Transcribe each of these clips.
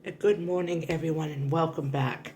Good morning, everyone, and welcome back.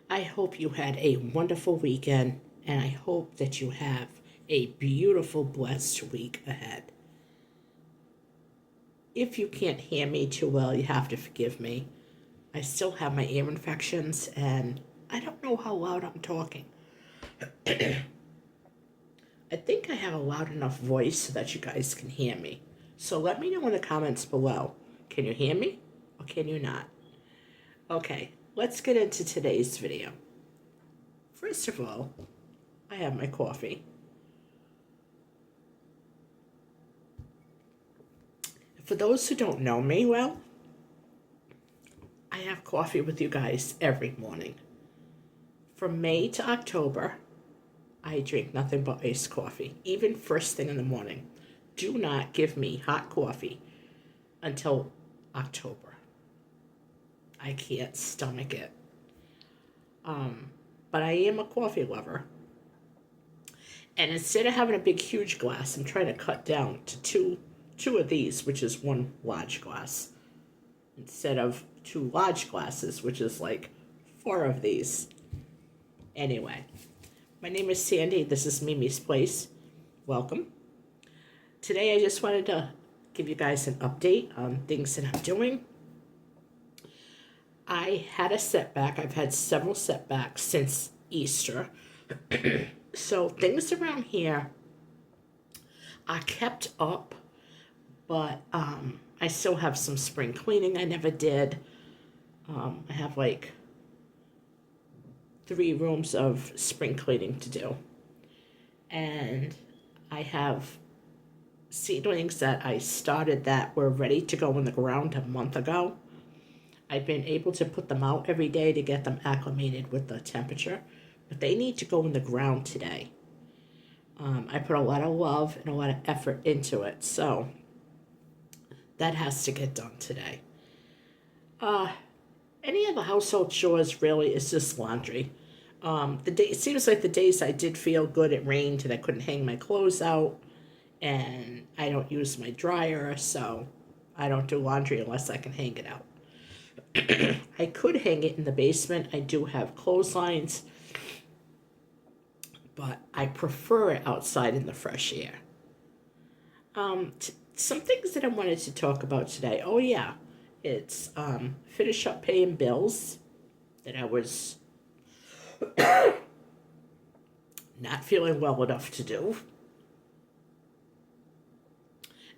I hope you had a wonderful weekend, and I hope that you have a beautiful, blessed week ahead. If you can't hear me too well, you have to forgive me. I still have my ear infections, and I don't know how loud I'm talking. I think I have a loud enough voice so that you guys can hear me. So let me know in the comments below. Can you hear me or can you not? Okay, let's get into today's video. First of all, I have my coffee. For those who don't know me well, I have coffee with you guys every morning. From May to October, I drink nothing but iced coffee, even first thing in the morning. Do not give me hot coffee until October. I can't stomach it. But I am a coffee lover. And instead of having a big, huge glass, I'm trying to cut down to two of these, which is one large glass, instead of two large glasses, which is like four of these. Anyway, my name is Sandy. This is Mimi's Place. Welcome. Today, I just wanted to give you guys an update on things that I'm doing. I had a setback. I've had several setbacks since Easter. So things around here are kept up, but I still have some spring cleaning I never did. I have like 3 rooms of spring cleaning to do. And I have seedlings that I started that were ready to go in the ground a month ago. I've been able to put them out every day to get them acclimated with the temperature, but they need to go in the ground today. I put a lot of love and a lot of effort into it, so that has to get done today. Any of the household chores really is just laundry. It seems like the days I did feel good, it rained and I couldn't hang my clothes out, and I don't use my dryer, so I don't do laundry unless I can hang it out. I could hang it in the basement. I do have clotheslines, but I prefer it outside in the fresh air. Some things that I wanted to talk about today. Oh yeah, it's finish up paying bills that I was not feeling well enough to do,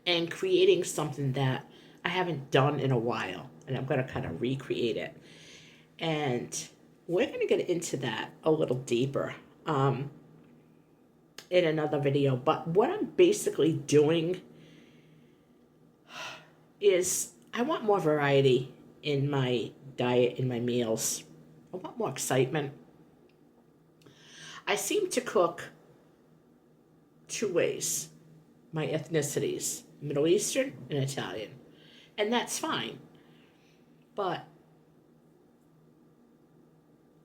and creating something that I haven't done in a while, and I'm going to kind of recreate it. And we're going to get into that a little deeper in another video. But what I'm basically doing is I want more variety in my diet, in my meals. I want more excitement. I seem to cook 2 ways. My ethnicities, Middle Eastern and Italian. And that's fine. But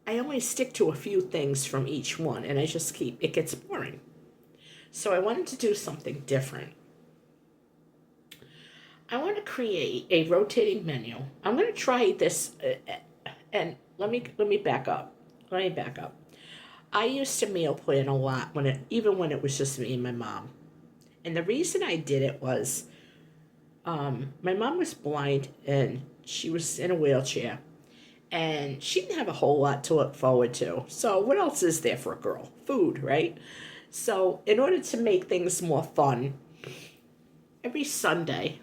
I only stick to a few things from each one, and it gets boring. So I wanted to do something different. I want to create a rotating menu. I'm going to try this, and let me back up. I used to meal plan a lot even when it was just me and my mom. And the reason I did it was my mom was blind and she was in a wheelchair, and she didn't have a whole lot to look forward to. So what else is there for a girl? Food, right? So in order to make things more fun, every Sunday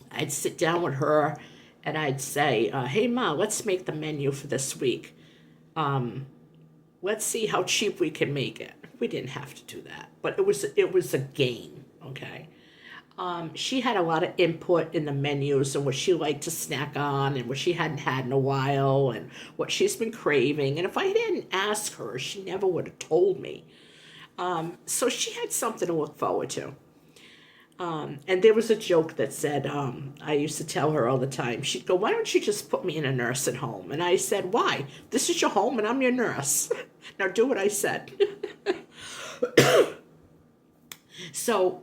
I'd sit down with her and I'd say, hey Ma, let's make the menu for this week. Let's see how cheap we can make it. We didn't have to do that, but it was a game, okay? She had a lot of input in the menus and what she liked to snack on and what she hadn't had in a while and what she's been craving. And if I didn't ask her, she never would have told me. So she had something to look forward to. And there was a joke that said, I used to tell her all the time, she'd go, why don't you just put me in a nursing home? And I said, why? This is your home and I'm your nurse. Now do what I said. So,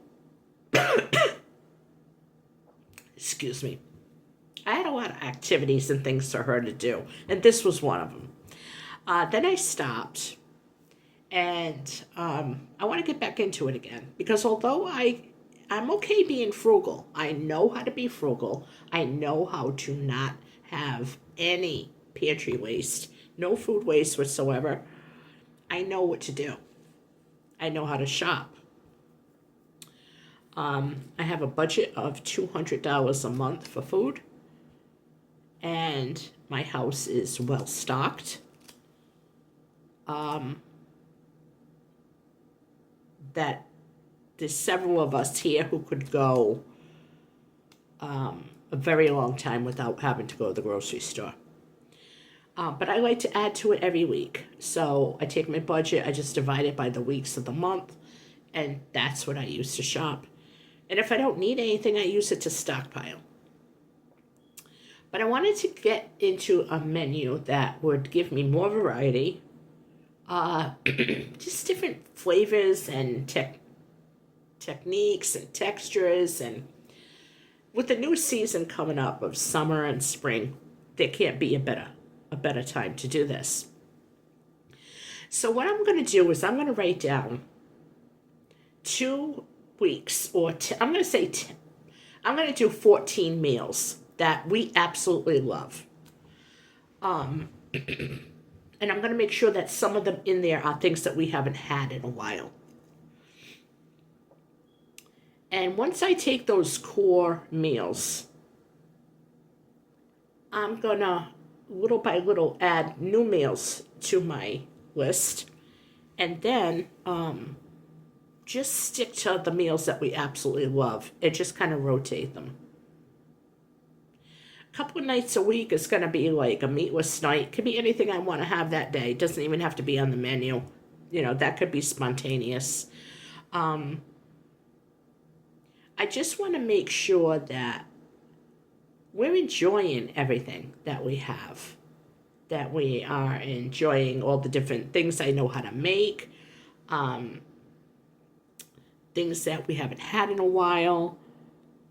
excuse me. I had a lot of activities and things for her to do, and this was one of them. Then I stopped, and I want to get back into it again because although I'm okay being frugal, I know how to be frugal. I know how to not have any pantry waste, no food waste whatsoever. I know what to do. I know how to shop. I have a budget of $200 a month for food, and my house is well stocked. That there's several of us here who could go a very long time without having to go to the grocery store. But I like to add to it every week. So I take my budget, I just divide it by the weeks of the month, and that's what I use to shop. And if I don't need anything, I use it to stockpile. But I wanted to get into a menu that would give me more variety, just different flavors and techniques and textures. And with the new season coming up of summer and spring, there can't be a better time to do this. So what I'm going to do is I'm going to write down 2 weeks, or I'm going to say I'm going to do 14 meals that we absolutely love. And I'm going to make sure that some of them in there are things that we haven't had in a while. And once I take those core meals, I'm going to little by little add new meals to my list, and then just stick to the meals that we absolutely love and just kind of rotate them. A couple of nights a week is going to be like a meatless night. Could be anything I want to have that day. It doesn't even have to be on the menu. That could be spontaneous. I just want to make sure that we're enjoying everything that we have, that we are enjoying all the different things I know how to make, things that we haven't had in a while.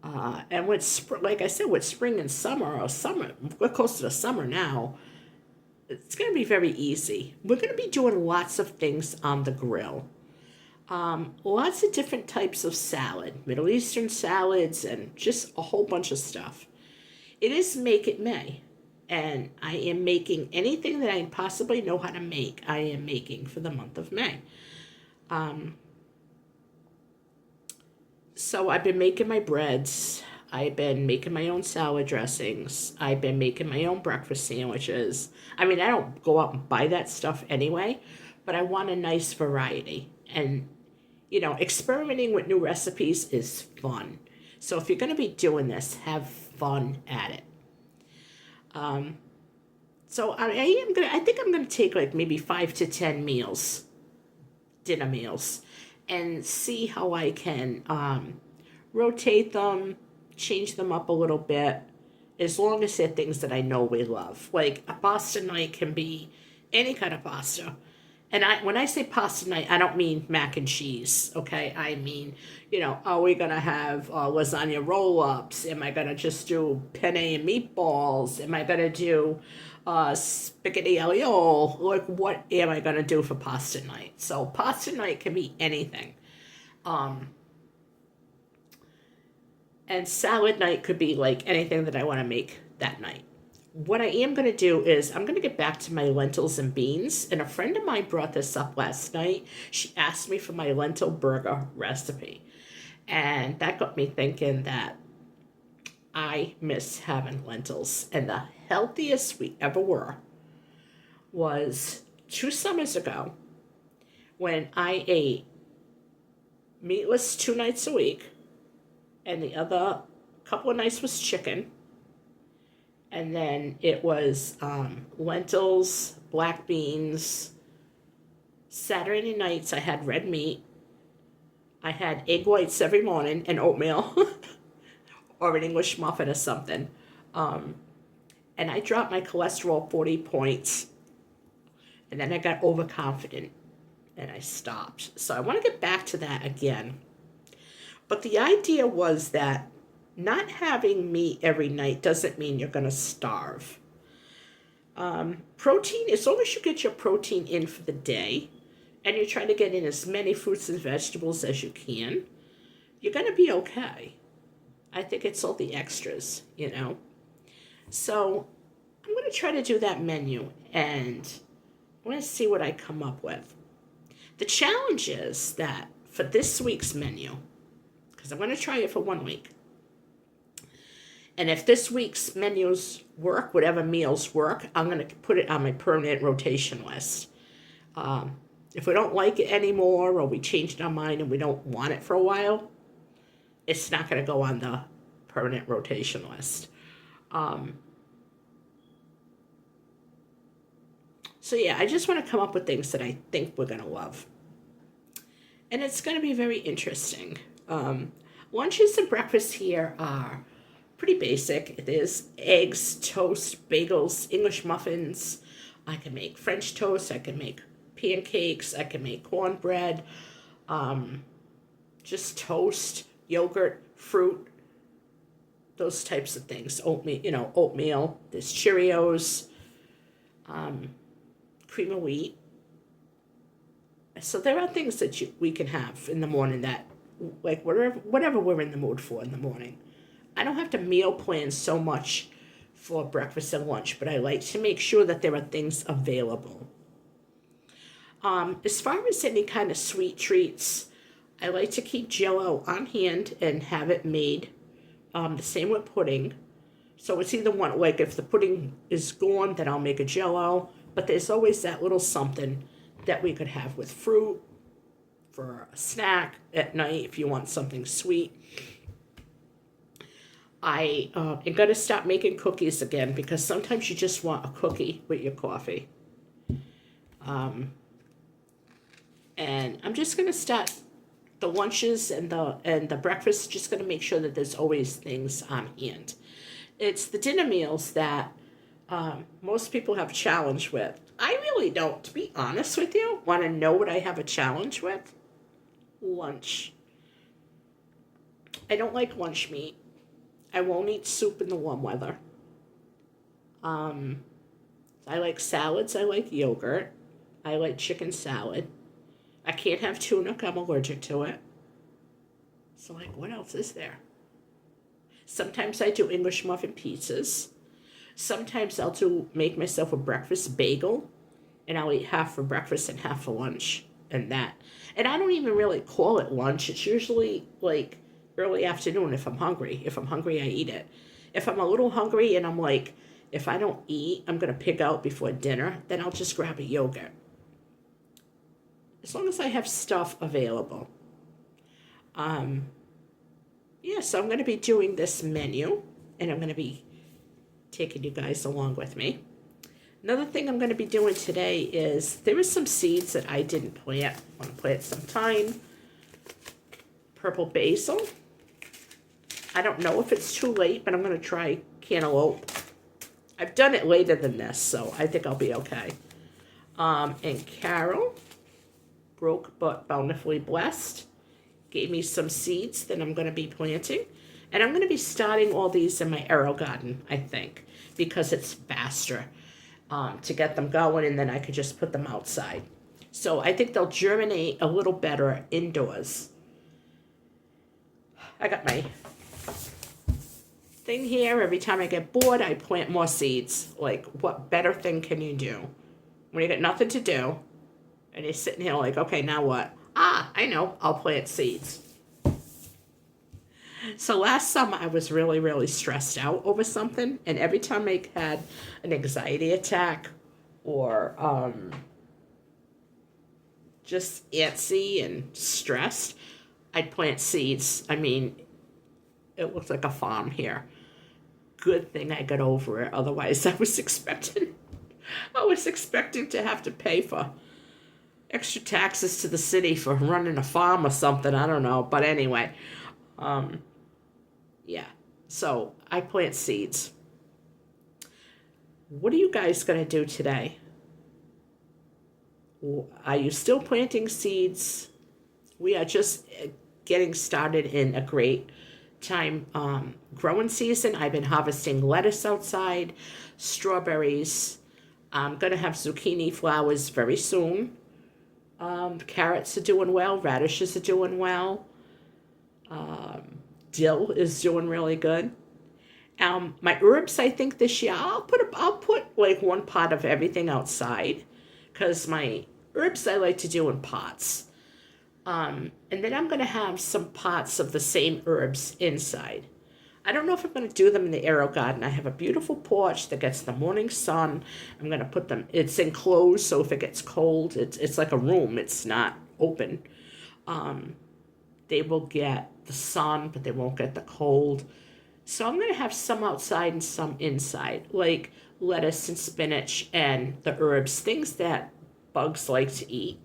And like I said, with spring and summer, we're close to the summer now, it's going to be very easy. We're going to be doing lots of things on the grill. Lots of different types of salad, Middle Eastern salads, and just a whole bunch of stuff. It is Make It May, and I am making anything that I possibly know how to make, I am making for the month of May. So I've been making my breads. I've been making my own salad dressings. I've been making my own breakfast sandwiches. I mean, I don't go out and buy that stuff anyway, but I want a nice variety. And, experimenting with new recipes is fun. So if you're going to be doing this, have fun at it. So I think I'm going to take like maybe 5 to 10 meals, dinner meals, and see how I can rotate them, change them up a little bit, as long as they're things that I know we love. Like a pasta night can be any kind of pasta. And when I say pasta night, I don't mean mac and cheese, okay? I mean, are we going to have lasagna roll-ups? Am I going to just do penne and meatballs? Am I going to do spaghetti aglio? Like, what am I going to do for pasta night? So pasta night can be anything. And salad night could be like anything that I want to make that night. What I am going to do is I'm going to get back to my lentils and beans. And a friend of mine brought this up last night. She asked me for my lentil burger recipe. And that got me thinking that I miss having lentils. And the healthiest we ever were was 2 summers ago when I ate meatless 2 nights a week. And the other couple of nights was chicken. And then it was lentils, black beans. Saturday nights I had red meat. I had egg whites every morning and oatmeal. Or an English muffin or something. And I dropped my cholesterol 40 points. And then I got overconfident. And I stopped. So I want to get back to that again. But the idea was that not having meat every night doesn't mean you're going to starve. Protein, as long as you get your protein in for the day and you try to get in as many fruits and vegetables as you can, you're going to be okay. I think it's all the extras, you know. So I'm going to try to do that menu and I'm going to see what I come up with. The challenge is that for this week's menu, because I'm going to try it for 1 week, and if this week's menus work, whatever meals work, I'm going to put it on my permanent rotation list. If we don't like it anymore or we changed our mind and we don't want it for a while, it's not going to go on the permanent rotation list. So yeah, I just want to come up with things that I think we're going to love. And it's going to be very interesting. Lunches and breakfasts here are pretty basic. It is eggs, toast, bagels, English muffins. I can make French toast. I can make pancakes. I can make cornbread. Just toast, yogurt, fruit, those types of things. Oatmeal. There's Cheerios, cream of wheat. So there are things that we can have in the morning that, like, whatever we're in the mood for in the morning. I don't have to meal plan so much for breakfast and lunch, but I like to make sure that there are things available. As far as any kind of sweet treats, I like to keep Jell-O on hand and have it made. The same with pudding. So it's either one, like if the pudding is gone, then I'll make a Jell-O. But there's always that little something that we could have with fruit for a snack at night if you want something sweet. I am going to stop making cookies again because sometimes you just want a cookie with your coffee. And I'm just going to start the lunches and the breakfast, just going to make sure that there's always things on hand. It's the dinner meals that most people have a challenge with. I really don't, to be honest with you, want to know what I have a challenge with. Lunch. I don't like lunch meat. I won't eat soup in the warm weather. I like salads. I like yogurt. I like chicken salad. I can't have tuna. I'm allergic to it. So, like, what else is there? Sometimes I do English muffin pizzas. Sometimes I'll make myself a breakfast bagel, and I'll eat half for breakfast and half for lunch, and that. And I don't even really call it lunch. It's usually, like, early afternoon if I'm hungry. If I'm hungry, I eat it. If I'm a little hungry and I'm like, if I don't eat, I'm going to pig out before dinner, then I'll just grab a yogurt. As long as I have stuff available. So I'm going to be doing this menu, and I'm going to be taking you guys along with me. Another thing I'm going to be doing today is there are some seeds that I didn't plant. I want to plant some thyme, purple basil. I don't know if it's too late, but I'm going to try cantaloupe. I've done it later than this, so I think I'll be okay. And Carol, broke but bountifully blessed, gave me some seeds that I'm going to be planting. And I'm going to be starting all these in my AeroGarden, I think, because it's faster to get them going, and then I could just put them outside. So I think they'll germinate a little better indoors. I got my thing here. Every time I get bored, I plant more seeds. Like, what better thing can you do? When you got nothing to do, and you're sitting here like, okay, now what? I know, I'll plant seeds. So last summer, I was really, really stressed out over something, and every time I had an anxiety attack or just antsy and stressed, I'd plant seeds. I mean, it looked like a farm here. Good thing I got over it. Otherwise, I was expecting to have to pay for extra taxes to the city for running a farm or something. I don't know. But anyway, so I plant seeds. What are you guys going to do today? Are you still planting seeds? We are just getting started in a great time growing season. I've been harvesting lettuce outside, strawberries. I'm going to have zucchini flowers very soon. Carrots are doing well. Radishes are doing well. Dill is doing really good. My herbs, I think this year I'll put like one pot of everything outside, because my herbs I like to do in pots. And then I'm going to have some pots of the same herbs inside. I don't know if I'm going to do them in the AeroGarden. I have a beautiful porch that gets the morning sun. I'm going to put them, it's enclosed, so if it gets cold, it's like a room. It's not open. They will get the sun, but they won't get the cold. So I'm going to have some outside and some inside, like lettuce and spinach and the herbs, things that bugs like to eat.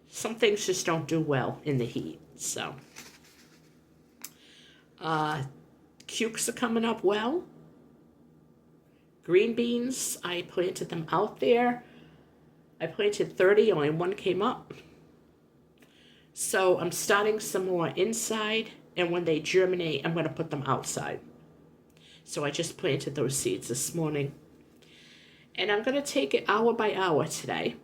Some things just don't do well in the heat. So, cukes are coming up well. Green beans, I planted them out there. I planted 30, only one came up. So I'm starting some more inside, and when they germinate, I'm going to put them outside. So I just planted those seeds this morning. And I'm going to take it hour by hour today.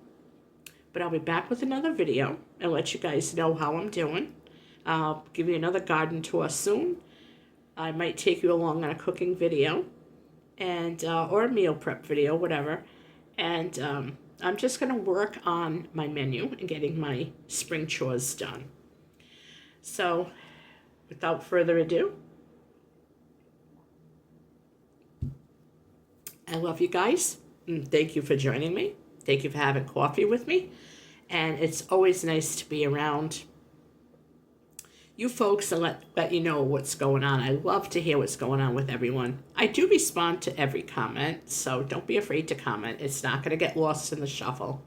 But I'll be back with another video and let you guys know how I'm doing. I'll give you another garden tour soon. I might take you along on a cooking video, and or a meal prep video, whatever. And I'm just going to work on my menu and getting my spring chores done. So, without further ado, I love you guys. And thank you for joining me. Thank you for having coffee with me. And it's always nice to be around you folks and let you know what's going on. I love to hear what's going on with everyone. I do respond to every comment, so don't be afraid to comment. It's not going to get lost in the shuffle.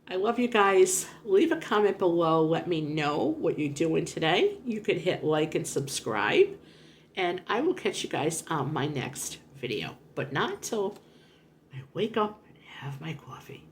I love you guys. Leave a comment below. Let me know what you're doing today. You could hit like and subscribe. And I will catch you guys on my next video. But not until I wake up and have my coffee.